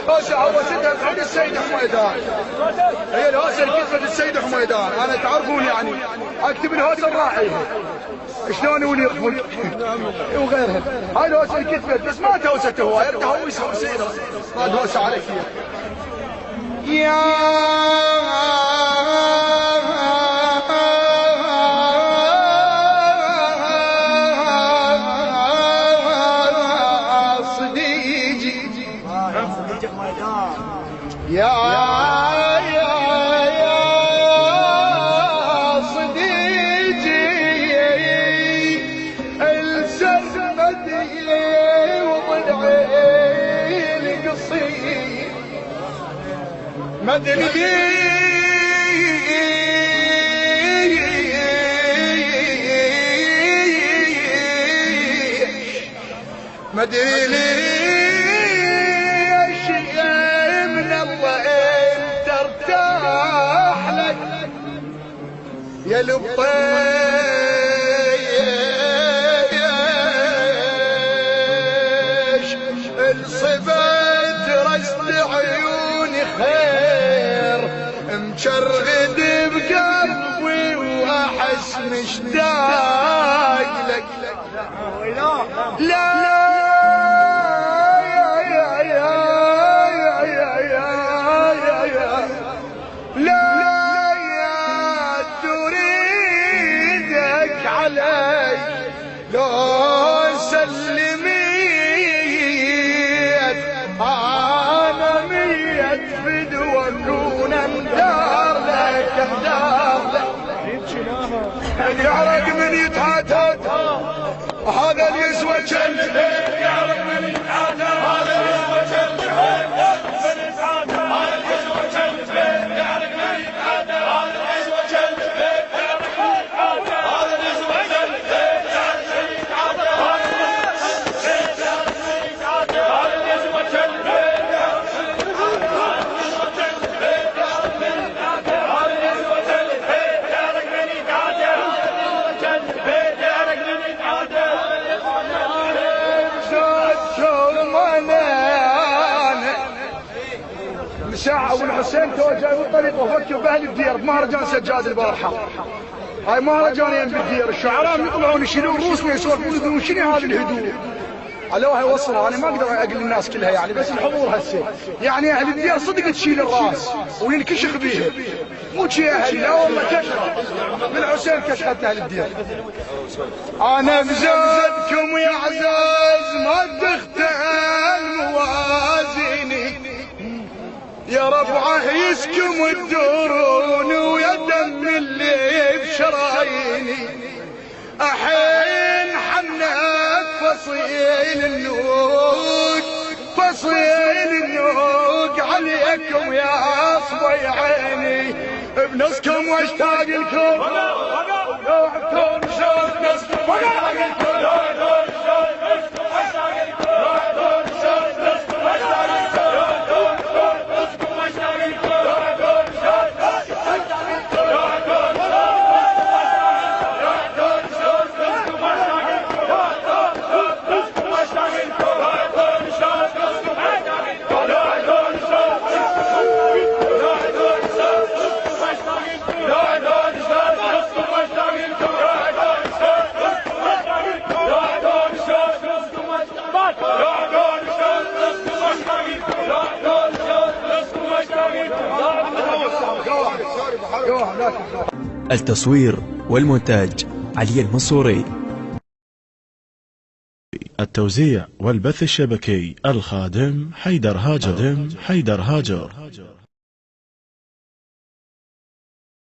هوسة عوزتها بعد السيد حميدان، هي الهوسة اللي كتبت السيد حميدان. انا تعرفون يعني اكتب الهوسة الراعية شلون ولي يقفل وغيرها. هاي الهوسة اللي كتبت بس ما تهوسته هو، تهوس هوسينه ما تهوس عليك يا يا صديقي السرمدي وضلعي القصير مدري ليش من الله انت ارتاح لك يا لبيش الصبت رست عيوني خير مشرغد بقلبي واحس مشتاق لك. لا لو سلميت انا ميت فدوى كون اندار لك اندار لك يعرق من يتعاتب هذا اللي يسوى كلب يعرق من يتعاتب هذا اللي يسوى كلب ساعة والحسين تو جاي بالطريق وفكر باهل الدير بمهرجان سجاد البارحة. هاي مهرجانين بالدير الشعراء يطلعون يشيلون رؤوسنا يسولفون يقولون شنو هذا الهدوء؟ علوها يوصلها انا ما اقدر اقول للناس كلها يعني بس الحضور هسه يعني اهل الدير صدق تشيل الراس وينكشخ بيها مو شي اهل لا والله كشخه بالحسين كشخت اهل الدير. انا بزودكم يا عزاز ما تختل موازيني يا ربعه يسكم الدرون ويا دم اللي بشراييني احين حنك فصيل النوق عليكم يا اصبي عيني بنصكم واشتاق لكم روحكم شوف نصكم واشتاق لكم التصوير والمونتاج علي المنصوري. التوزيع والبث الشبكي الخادم حيدر هاجر.